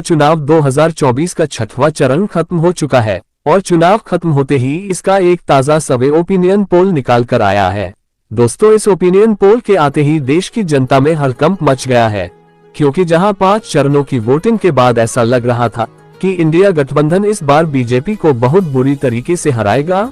चुनाव 2024 का छठवां चरण खत्म हो चुका है और चुनाव खत्म होते ही इसका एक ताजा सर्वे ओपिनियन पोल निकाल कर आया है। दोस्तों, इस ओपिनियन पोल के आते ही देश की जनता में हड़कंप मच गया है, क्योंकि जहां 5 चरणों की वोटिंग के बाद ऐसा लग रहा था कि इंडिया गठबंधन इस बार बीजेपी को बहुत बुरी तरीके से हराएगा,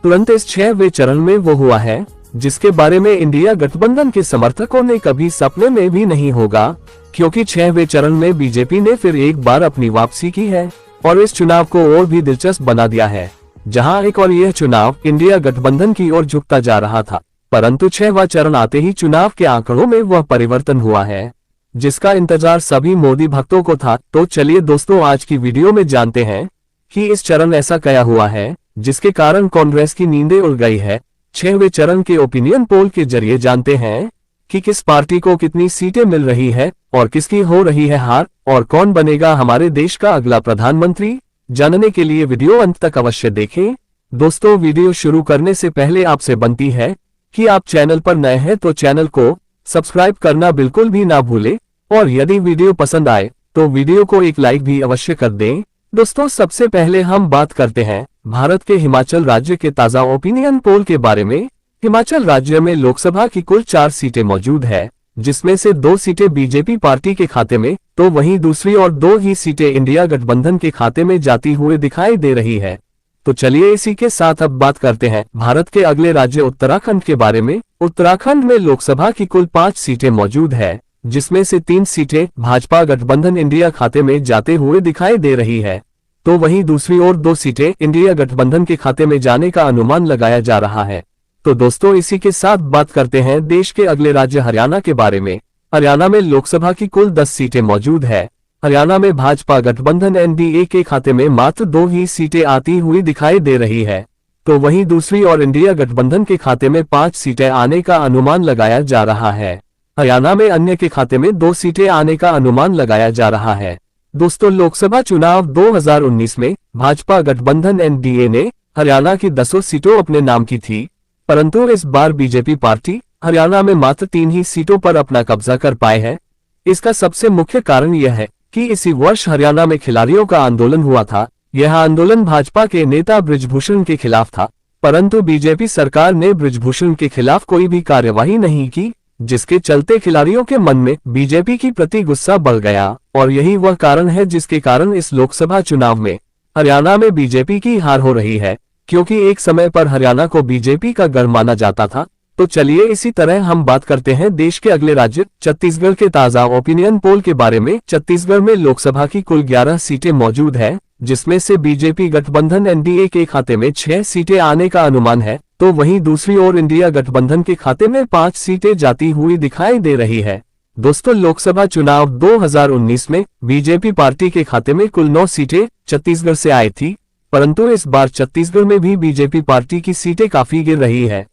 तुरंत इस 6वें चरण में वो हुआ है जिसके बारे में इंडिया गठबंधन के समर्थकों ने कभी सपने में भी नहीं होगा, क्योंकि 6वें चरण में बीजेपी ने फिर एक बार अपनी वापसी की है और इस चुनाव को और भी दिलचस्प बना दिया है। जहां एक और यह चुनाव इंडिया गठबंधन की ओर झुकता जा रहा था, परंतु 6वां चरण आते ही चुनाव के आंकड़ों में वह परिवर्तन हुआ है जिसका इंतजार सभी मोदी भक्तों को था। तो चलिए दोस्तों, आज की वीडियो में जानते हैं कि इस चरण ऐसा क्या हुआ है जिसके कारण कांग्रेस की नींदें उड़ गई है। 6वें चरण के ओपिनियन पोल के जरिए जानते हैं कि किस पार्टी को कितनी सीटें मिल रही है और किसकी हो रही है हार और कौन बनेगा हमारे देश का अगला प्रधानमंत्री। जानने के लिए वीडियो अंत तक अवश्य देखें। दोस्तों, वीडियो शुरू करने से पहले आपसे बनती है कि आप चैनल पर नए हैं तो चैनल को सब्सक्राइब करना बिल्कुल भी ना भूलें और यदि वीडियो पसंद आए तो वीडियो को एक लाइक भी अवश्य कर दें। दोस्तों, सबसे पहले हम बात करते हैं भारत के हिमाचल राज्य के ताजा ओपिनियन पोल के बारे में। हिमाचल राज्य में लोकसभा की कुल 4 सीटें मौजूद है, जिसमें से 2 सीटें बीजेपी पार्टी के खाते में तो वहीं दूसरी और 2 ही सीटें इंडिया गठबंधन के खाते में जाती हुए दिखाई दे रही है। तो चलिए इसी के साथ अब बात करते हैं भारत के अगले राज्य उत्तराखंड के बारे में। उत्तराखंड में लोकसभा की कुल 5 सीटें मौजूद है, जिसमें से 3 सीटें भाजपा गठबंधन इंडिया खाते में जाते हुए दिखाई दे रही है, तो वहीं दूसरी और 2 सीटें इंडिया गठबंधन के खाते में जाने का अनुमान लगाया जा रहा है। तो दोस्तों, इसी के साथ बात करते हैं देश के अगले राज्य हरियाणा के बारे में। हरियाणा में लोकसभा की कुल 10 सीटें मौजूद है। हरियाणा में भाजपा गठबंधन एनडीए के खाते में मात्र 2 ही सीटें आती हुई दिखाई दे रही है, तो वहीं दूसरी और इंडिया गठबंधन के खाते में 5 सीटें आने का अनुमान लगाया जा रहा है। हरियाणा में अन्य के खाते में 2 सीटें आने का अनुमान लगाया जा रहा है। दोस्तों, लोकसभा चुनाव 2019 में भाजपा गठबंधन एनडीए ने हरियाणा की 10 सीटों अपने नाम की थी, परंतु इस बार बीजेपी पार्टी हरियाणा में मात्र 3 ही सीटों पर अपना कब्जा कर पाए है। इसका सबसे मुख्य कारण यह है कि इसी वर्ष हरियाणा में खिलाड़ियों का आंदोलन हुआ था। यह आंदोलन भाजपा के नेता बृजभूषण के खिलाफ था, परंतु बीजेपी सरकार ने बृजभूषण के खिलाफ कोई भी कार्यवाही नहीं की, जिसके चलते खिलाड़ियों के मन में बीजेपी की प्रति गुस्सा बढ़ गया और यही वह कारण है जिसके कारण इस लोकसभा चुनाव में हरियाणा में बीजेपी की हार हो रही है, क्योंकि एक समय पर हरियाणा को बीजेपी का गढ़ माना जाता था। तो चलिए इसी तरह हम बात करते हैं देश के अगले राज्य छत्तीसगढ़ के ताजा ओपिनियन पोल के बारे में। छत्तीसगढ़ में लोकसभा की कुल 11 सीटें मौजूद है, जिसमें से बीजेपी गठबंधन एनडीए के खाते में 6 सीटें आने का अनुमान है, तो वहीं दूसरी ओर इंडिया गठबंधन के खाते में 5 सीटें जाती हुई दिखाई दे रही है। दोस्तों, लोकसभा चुनाव 2019 में बीजेपी पार्टी के खाते में कुल 9 सीटें छत्तीसगढ़ से आई थी, परंतु इस बार छत्तीसगढ़ में भी बीजेपी पार्टी की सीटें काफी गिर रही है।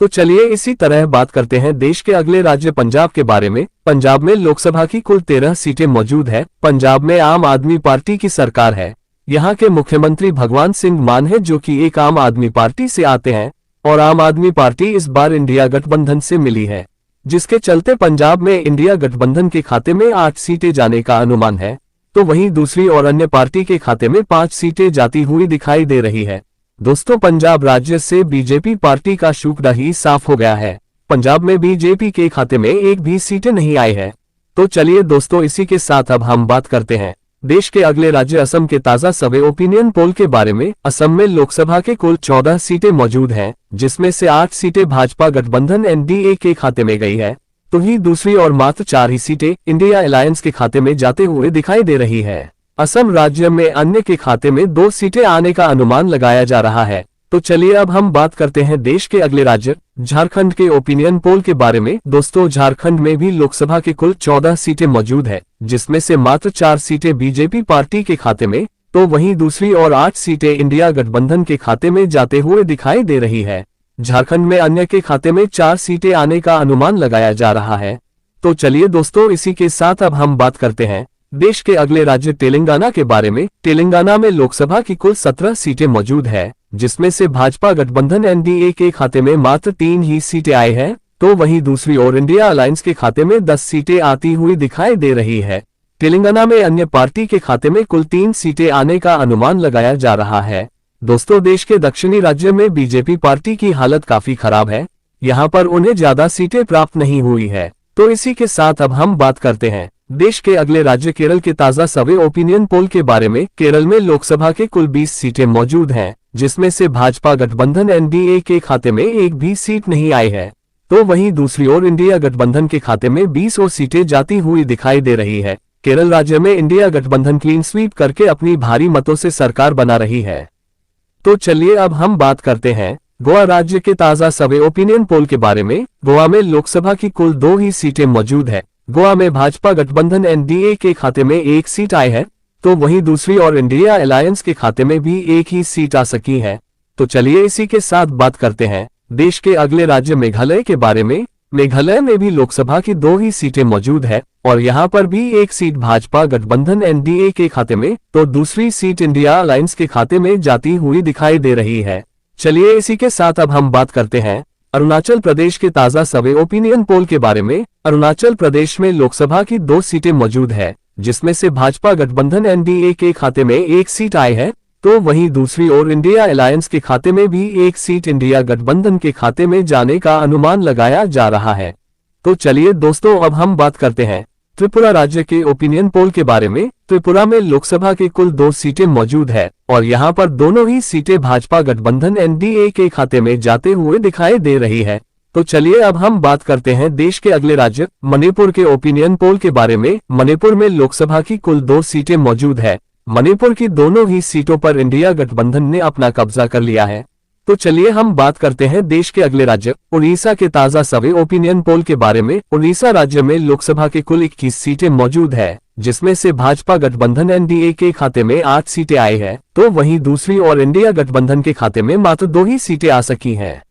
तो चलिए इसी तरह बात करते हैं देश के अगले राज्य पंजाब के बारे में। पंजाब में लोकसभा की कुल 13 सीटें मौजूद है। पंजाब में आम आदमी पार्टी की सरकार है। यहाँ के मुख्यमंत्री भगवंत सिंह मान है, जो कि एक आम आदमी पार्टी से आते हैं और आम आदमी पार्टी इस बार इंडिया गठबंधन से मिली है, जिसके चलते पंजाब में इंडिया गठबंधन के खाते में 8 सीटें जाने का अनुमान है, तो वहीं दूसरी और अन्य पार्टी के खाते में 5 सीटें जाती हुई दिखाई दे रही है। दोस्तों, पंजाब राज्य से बीजेपी पार्टी का शुक्र ही साफ हो गया है। पंजाब में बीजेपी के खाते में एक भी सीटें नहीं आई है। तो चलिए दोस्तों, इसी के साथ अब हम बात करते हैं देश के अगले राज्य असम के ताजा सर्वे ओपिनियन पोल के बारे में। असम में लोकसभा के कुल 14 सीटें मौजूद हैं, जिसमें से 8 सीटें भाजपा गठबंधन एनडीए के खाते में गई है, तो ही दूसरी और मात्र 4 ही सीटें इंडिया अलायंस के खाते में जाते हुए दिखाई दे रही है। असम राज्य में अन्य के खाते में 2 सीटें आने का अनुमान लगाया जा रहा है। तो चलिए अब हम बात करते हैं देश के अगले राज्य झारखंड के ओपिनियन पोल के बारे में। दोस्तों, झारखंड में भी लोकसभा के कुल 14 सीटें मौजूद है, जिसमें से मात्र 4 सीटें बीजेपी पार्टी के खाते में, तो वहीं दूसरी और 8 सीटें इंडिया गठबंधन के खाते में जाते हुए दिखाई दे रही है। झारखंड में अन्य के खाते में 4 सीटें आने का अनुमान लगाया जा रहा है। तो चलिए दोस्तों, इसी के साथ अब हम बात करते हैं देश के अगले राज्य तेलंगाना के बारे में। तेलंगाना में लोकसभा की कुल 17 सीटें मौजूद है, जिसमें से भाजपा गठबंधन एनडीए के खाते में मात्र 3 ही सीटें आई है, तो वहीं दूसरी ओर इंडिया अलायंस के खाते में 10 सीटें आती हुई दिखाई दे रही है। तेलंगाना में अन्य पार्टी के खाते में कुल 3 सीटें आने का अनुमान लगाया जा रहा है। दोस्तों, देश के दक्षिणी राज्य में बीजेपी पार्टी की हालत काफी खराब है। यहाँ पर उन्हें ज्यादा सीटें प्राप्त नहीं हुई है। तो इसी के साथ अब हम बात करते हैं देश के अगले राज्य केरल के ताजा सर्वे ओपिनियन पोल के बारे में। केरल में लोकसभा के कुल 20 सीटें मौजूद हैं, जिसमें से भाजपा गठबंधन एनडीए के खाते में एक भी सीट नहीं आई है। तो वहीं दूसरी ओर इंडिया गठबंधन के खाते में 20 और सीटें जाती हुई दिखाई दे रही है। केरल राज्य में इंडिया गठबंधन क्लीन स्वीप करके अपनी भारी मतों से सरकार बना रही है। तो चलिए अब हम बात करते हैं गोवा राज्य के ताजा सर्वे ओपिनियन पोल के बारे में। गोवा में लोकसभा की कुल 2 ही सीटें मौजूद है। गोवा में भाजपा गठबंधन एनडीए के खाते में एक सीट आई है, तो वहीं दूसरी ओर इंडिया अलायंस के खाते में भी एक ही सीट आ सकी है। तो चलिए इसी के साथ बात करते हैं देश के अगले राज्य मेघालय के बारे में। मेघालय में भी लोकसभा की 2 ही सीटें मौजूद है और यहाँ पर भी एक सीट भाजपा गठबंधन एनडीए के खाते में, तो दूसरी सीट इंडिया अलायंस के खाते में जाती हुई दिखाई दे रही है। चलिए इसी के साथ अब हम बात करते हैं अरुणाचल प्रदेश के ताजा सर्वे ओपिनियन पोल के बारे में। अरुणाचल प्रदेश में लोकसभा की 2 सीटें मौजूद है, जिसमें से भाजपा गठबंधन एनडीए के खाते में एक सीट आई है, तो वहीं दूसरी ओर इंडिया अलायंस के खाते में भी एक सीट इंडिया गठबंधन के खाते में जाने का अनुमान लगाया जा रहा है। तो चलिए दोस्तों अब हम बात करते हैं त्रिपुरा राज्य के ओपिनियन पोल के बारे में। त्रिपुरा में लोकसभा के कुल 2 सीटें मौजूद है और यहाँ पर दोनों ही सीटें भाजपा गठबंधन एनडीए के खाते में जाते हुए दिखाई दे रही है। तो चलिए अब हम बात करते हैं देश के अगले राज्य मणिपुर के ओपिनियन पोल के बारे में। मणिपुर में लोकसभा की कुल 2 सीटें मौजूद है। मणिपुर की दोनों ही सीटों पर इंडिया गठबंधन ने अपना कब्जा कर लिया है। तो चलिए हम बात करते हैं देश के अगले राज्य उड़ीसा के ताजा सर्वे ओपिनियन पोल के बारे में। उड़ीसा राज्य में लोकसभा के कुल 21 सीटें मौजूद है, जिसमें से भाजपा गठबंधन एनडीए के खाते में 8 सीटें आई है, तो वहीं दूसरी ओर इंडिया गठबंधन के खाते में मात्र 2 ही सीटें आ सकी हैं।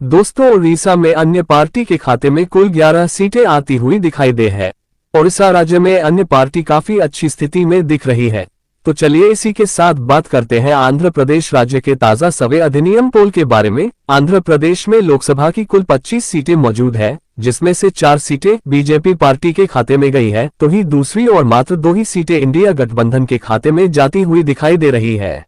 दोस्तों, उड़ीसा में अन्य पार्टी के खाते में कुल 11 सीटें आती हुई दिखाई दे है। उड़ीसा राज्य में अन्य पार्टी काफी अच्छी स्थिति में दिख रही है। तो चलिए इसी के साथ बात करते हैं आंध्र प्रदेश राज्य के ताजा सर्वे अधिनियम पोल के बारे में। आंध्र प्रदेश में लोकसभा की कुल 25 सीटें मौजूद है, जिसमें से 4 सीटें बीजेपी पार्टी के खाते में गई है, तो ही दूसरी ओर मात्र 2 ही सीटें इंडिया गठबंधन के खाते में जाती हुई दिखाई दे रही है।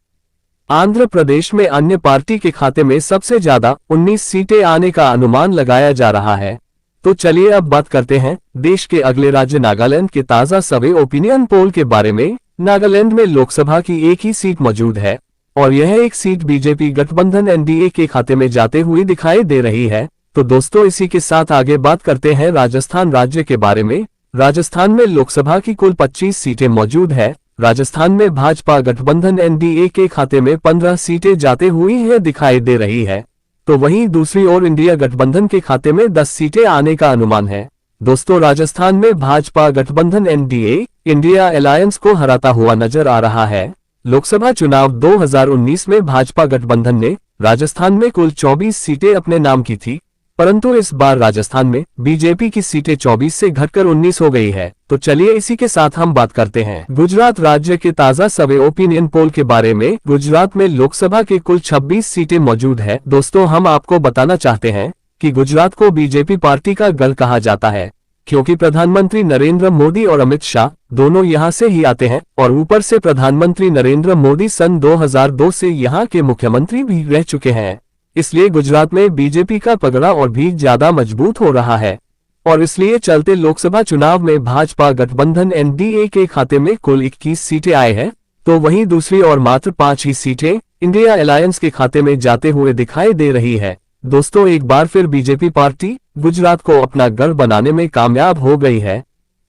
आंध्र प्रदेश में अन्य पार्टी के खाते में सबसे ज्यादा 19 सीटें आने का अनुमान लगाया जा रहा है। तो चलिए अब बात करते हैं देश के अगले राज्य नागालैंड के ताजा सर्वे ओपिनियन पोल के बारे में। नागालैंड में लोकसभा की एक ही सीट मौजूद है और यह एक सीट बीजेपी गठबंधन एनडीए के खाते में जाते हुए दिखाई दे रही है। तो दोस्तों, इसी के साथ आगे बात करते हैं राजस्थान राज्य के बारे में। राजस्थान में लोकसभा की कुल 25 सीटें मौजूद है। राजस्थान में भाजपा गठबंधन एनडीए के खाते में 15 सीटें जाते हुई दिखाई दे रही है, तो वहीं दूसरी ओर इंडिया गठबंधन के खाते में 10 सीटें आने का अनुमान है। दोस्तों, राजस्थान में भाजपा गठबंधन एनडीए इंडिया अलायंस को हराता हुआ नजर आ रहा है। लोकसभा चुनाव 2019 में भाजपा गठबंधन ने राजस्थान में कुल 24 सीटें अपने नाम की थी, परंतु इस बार राजस्थान में बीजेपी की सीटें 24 से घटकर 19 हो गई है। तो चलिए इसी के साथ हम बात करते हैं गुजरात राज्य के ताजा सर्वे ओपिनियन पोल के बारे में। गुजरात में लोकसभा के कुल 26 सीटें मौजूद है। दोस्तों, हम आपको बताना चाहते हैं कि गुजरात को बीजेपी पार्टी का गढ़ कहा जाता है, क्योंकि प्रधानमंत्री नरेंद्र मोदी और अमित शाह दोनों यहां से ही आते हैं और ऊपर से प्रधानमंत्री नरेंद्र मोदी सन 2002 से यहां के मुख्यमंत्री भी रह चुके हैं। इसलिए गुजरात में बीजेपी का पगड़ा और भी ज्यादा मजबूत हो रहा है और इसलिए चलते लोकसभा चुनाव में भाजपा गठबंधन एनडीए के खाते में कुल 21 सीटें आए हैं, तो वहीं दूसरी ओर मात्र 5 ही सीटें इंडिया अलायंस के खाते में जाते हुए दिखाई दे रही है। दोस्तों, एक बार फिर बीजेपी पार्टी गुजरात को अपना गढ़ बनाने में कामयाब हो गई है।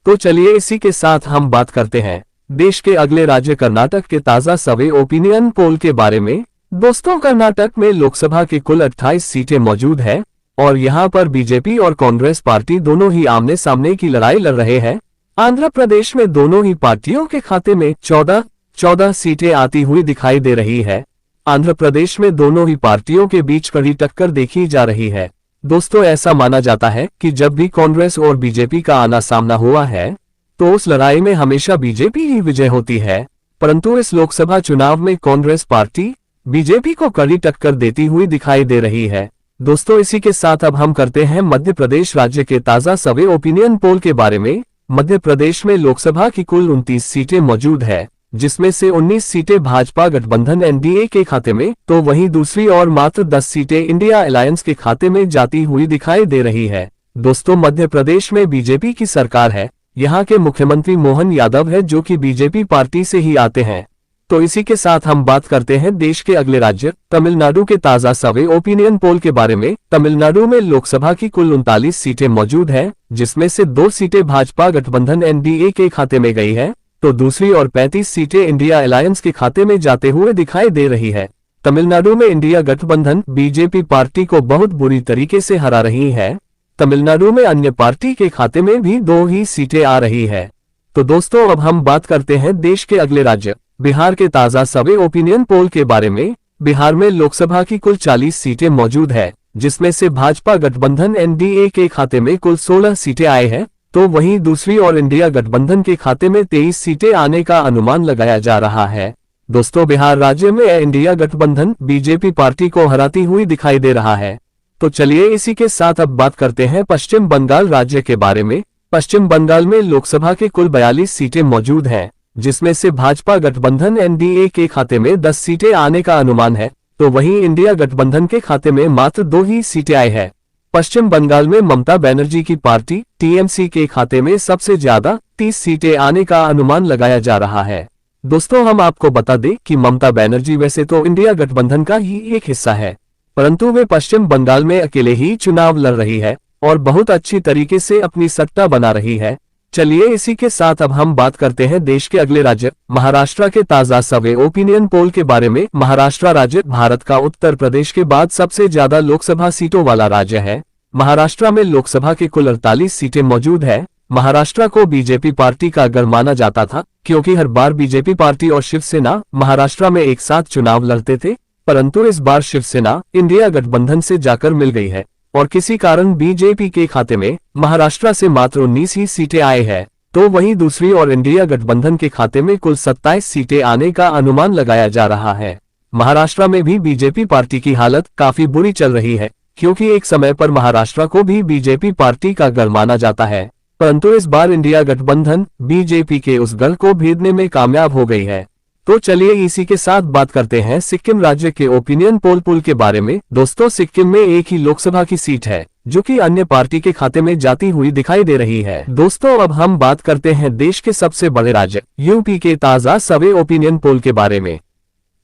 तो चलिए इसी के साथ हम बात करते हैं देश के अगले राज्य कर्नाटक के ताजा सर्वे ओपिनियन पोल के बारे में। दोस्तों, कर्नाटक में लोकसभा के कुल 28 सीटें मौजूद है और यहाँ पर बीजेपी और कांग्रेस पार्टी दोनों ही आमने सामने की लड़ाई लड़ रहे हैं। आंध्र प्रदेश में दोनों ही पार्टियों के खाते में 14 सीटें आती हुई दिखाई दे रही है। आंध्र प्रदेश में दोनों ही पार्टियों के बीच कड़ी टक्कर देखी जा रही है। दोस्तों, ऐसा माना जाता है कि जब भी कांग्रेस और बीजेपी का आना सामना हुआ है, तो उस लड़ाई में हमेशा बीजेपी ही विजय होती है, परंतु इस लोकसभा चुनाव में कांग्रेस पार्टी बीजेपी को कड़ी टक्कर देती हुई दिखाई दे रही है। दोस्तों, इसी के साथ अब हम करते हैं मध्य प्रदेश राज्य के ताजा सर्वे ओपिनियन पोल के बारे में। मध्य प्रदेश में लोकसभा की कुल 29 सीटें मौजूद है, जिसमें से 19 सीटें भाजपा गठबंधन एनडीए के खाते में, तो वहीं दूसरी ओर मात्र 10 सीटें इंडिया अलायंस के खाते में जाती हुई दिखाई दे रही है। दोस्तों, मध्य प्रदेश में बीजेपी की सरकार है। यहाँ के मुख्यमंत्री मोहन यादव है, जो कि बीजेपी पार्टी से ही आते हैं। तो इसी के साथ हम बात करते हैं देश के अगले राज्य तमिलनाडु के ताजा सर्वे ओपिनियन पोल के बारे में। तमिलनाडु में लोकसभा की कुल 39 सीटें मौजूद है, जिसमें से 2 सीटें भाजपा गठबंधन एनडीए के खाते में गई है, तो दूसरी और 35 सीटें इंडिया अलायंस के खाते में जाते हुए दिखाई दे रही है। तमिलनाडु में इंडिया गठबंधन बीजेपी पार्टी को बहुत बुरी तरीके से हरा रही है। तमिलनाडु में अन्य पार्टी के खाते में भी 2 ही सीटें आ रही है। तो दोस्तों, अब हम बात करते हैं देश के अगले राज्य बिहार के ताजा सर्वे ओपिनियन पोल के बारे में। बिहार में लोकसभा की कुल 40 सीटें मौजूद है, जिसमें से भाजपा गठबंधन एनडीए के खाते में कुल 16 सीटें आए हैं, तो वहीं दूसरी ओर इंडिया गठबंधन के खाते में 23 सीटें आने का अनुमान लगाया जा रहा है। दोस्तों, बिहार राज्य में इंडिया गठबंधन बीजेपी पार्टी को हराती हुई दिखाई दे रहा है। तो चलिए इसी के साथ अब बात करते हैं पश्चिम बंगाल राज्य के बारे में। पश्चिम बंगाल में लोकसभा के कुल 42 सीटें मौजूद हैं, जिसमें से भाजपा गठबंधन एनडीए के खाते में 10 सीटें आने का अनुमान है, तो वहीं इंडिया गठबंधन के खाते में मात्र 2 ही सीटें आई है। पश्चिम बंगाल में ममता बनर्जी की पार्टी टीएमसी के खाते में सबसे ज्यादा 30 सीटें आने का अनुमान लगाया जा रहा है। दोस्तों, हम आपको बता दें कि ममता बनर्जी वैसे तो इंडिया गठबंधन का ही एक हिस्सा है, परंतु वे पश्चिम बंगाल में अकेले ही चुनाव लड़ रही है और बहुत अच्छी तरीके से अपनी सत्ता बना रही है। चलिए इसी के साथ अब हम बात करते हैं देश के अगले राज्य महाराष्ट्र के ताजा सर्वे ओपिनियन पोल के बारे में। महाराष्ट्र राज्य भारत का उत्तर प्रदेश के बाद सबसे ज्यादा लोकसभा सीटों वाला राज्य है। महाराष्ट्र में लोकसभा के कुल 48 सीटें मौजूद है। महाराष्ट्र को बीजेपी पार्टी का गढ़ माना जाता था, क्योंकि हर बार बीजेपी पार्टी और शिवसेना महाराष्ट्र में एक साथ चुनाव लड़ते थे, परंतु इस बार शिवसेना इंडिया गठबंधन से जाकर मिल गई है और किसी कारण बीजेपी के खाते में महाराष्ट्र से मात्र 19 ही सीटें आए हैं, तो वहीं दूसरी ओर इंडिया गठबंधन के खाते में कुल 27 सीटें आने का अनुमान लगाया जा रहा है। महाराष्ट्र में भी बीजेपी पार्टी की हालत काफी बुरी चल रही है, क्योंकि एक समय पर महाराष्ट्र को भी बीजेपी पार्टी का गढ़ माना जाता है, परंतु इस बार इंडिया गठबंधन बीजेपी के उस गढ़ को भेदने में कामयाब हो गई है। तो चलिए इसी के साथ बात करते हैं सिक्किम राज्य के ओपिनियन पोल के बारे में। दोस्तों, सिक्किम में एक ही लोकसभा की सीट है, जो कि अन्य पार्टी के खाते में जाती हुई दिखाई दे रही है। दोस्तों, अब हम बात करते हैं देश के सबसे बड़े राज्य यूपी के ताजा सर्वे ओपिनियन पोल के बारे में।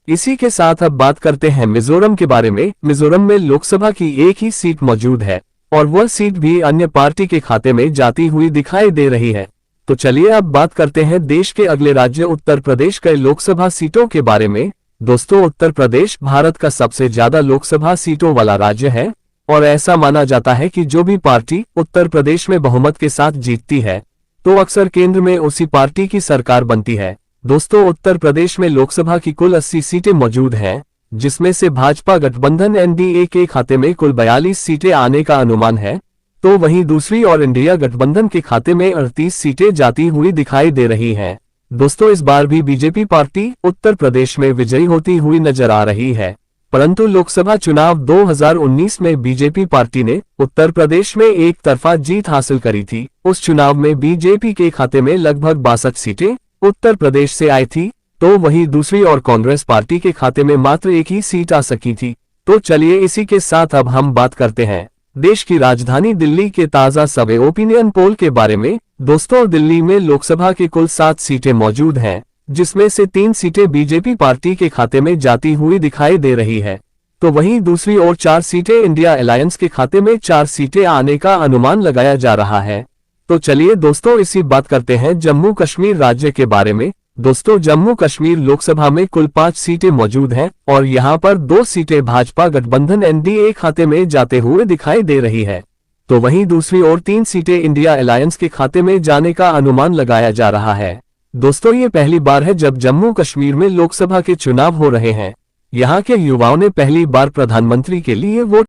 इसी के साथ अब बात करते हैं मिजोरम के बारे में। मिजोरम में लोकसभा की एक ही सीट मौजूद है और वह सीट भी अन्य पार्टी के खाते में जाती हुई दिखाई दे रही है। तो चलिए अब बात करते हैं देश के अगले राज्य उत्तर प्रदेश के लोकसभा सीटों के बारे में। दोस्तों, उत्तर प्रदेश भारत का सबसे ज्यादा लोकसभा सीटों वाला राज्य है और ऐसा माना जाता है कि जो भी पार्टी उत्तर प्रदेश में बहुमत के साथ जीतती है, तो अक्सर केंद्र में उसी पार्टी की सरकार बनती है। दोस्तों, उत्तर प्रदेश में लोकसभा की कुल 80 सीटें मौजूद हैं, जिसमें से भाजपा गठबंधन एनडीए के खाते में कुल 42 सीटें आने का अनुमान है, तो वहीं दूसरी ओर इंडिया गठबंधन के खाते में 38 सीटें जाती हुई दिखाई दे रही हैं। दोस्तों, इस बार भी बीजेपी पार्टी उत्तर प्रदेश में विजयी होती हुई नजर आ रही है, परंतु लोकसभा चुनाव 2019 में बीजेपी पार्टी ने उत्तर प्रदेश में एक तरफा जीत हासिल करी थी। उस चुनाव में बीजेपी के खाते में लगभग 62 सीटें उत्तर प्रदेश से आई थी, तो वहीं दूसरी ओर कांग्रेस पार्टी के खाते में मात्र एक ही सीट आ सकी थी। तो चलिए इसी के साथ अब हम बात करते हैं देश की राजधानी दिल्ली के ताजा सर्वे ओपिनियन पोल के बारे में। दोस्तों, दिल्ली में लोकसभा की कुल 7 सीटें मौजूद हैं, जिसमें से 3 सीटें बीजेपी पार्टी के खाते में जाती हुई दिखाई दे रही है, तो वहीं दूसरी ओर 4 सीटें इंडिया अलायंस के खाते में 4 सीटें आने का अनुमान लगाया जा रहा है। तो चलिए दोस्तों इसी बात करते हैं जम्मू कश्मीर राज्य के बारे में। दोस्तों, जम्मू कश्मीर लोकसभा में कुल 5 सीटें मौजूद हैं और यहां पर 2 सीटें भाजपा गठबंधन एनडीए खाते में जाते हुए दिखाई दे रही है, तो वहीं दूसरी ओर 3 सीटें इंडिया अलायंस के खाते में जाने का अनुमान लगाया जा रहा है। दोस्तों, ये पहली बार है जब जम्मू कश्मीर में लोकसभा के चुनाव हो रहे हैं। यहाँ के युवाओं ने पहली बार प्रधानमंत्री के लिए वोट